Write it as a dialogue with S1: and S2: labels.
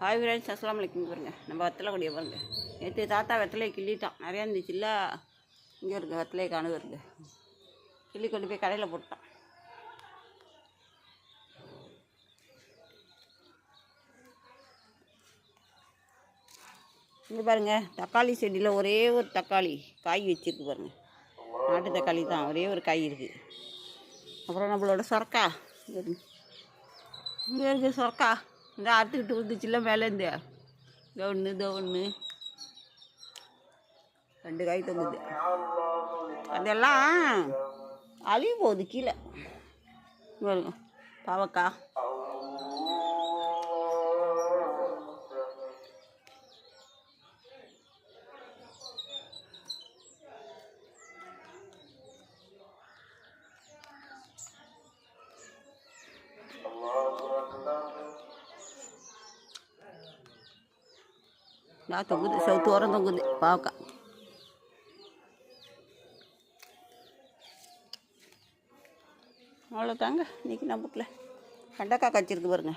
S1: Hi friends, அஸ்ஸலாமு அலைக்கும். பாருங்க, நம்ம வெத்தலை கொடியை பாருங்க. நேற்று தாத்தா வெத்தலையை கிள்ளிட்டான், நிறையா இருந்துச்சுல்ல. இங்கே இருக்குது வெத்தலையை காணு வருது. கிள்ளி கொண்டு போய் கடையில் போட்டான். இங்கே பாருங்கள், தக்காளி செடியில் ஒரே ஒரு தக்காளி காய் வச்சுருக்கு பாருங்கள். நாட்டு தக்காளி தான், ஒரே ஒரு காய் இருக்குது. அப்புறம் நம்மளோட சொரக்கா இங்கே இருக்குது. சொரக்கா இந்த அறுத்துக்கிட்டு வந்துச்சுல்ல மேலேருந்து. ஒன்று ரெண்டு காய் தொங்குது. அதெல்லாம் அழிவு போகுது கீழே. பாருங்க, பாவக்காய். நான் தொங்குது, சவுத்து ஓரம் தொங்குது பாவக்காய். அவ்வளோதாங்க இன்றைக்கி நம்ம வீட்டில் வெண்டைக்காய் காய்ச்சிருக்கு பாருங்க.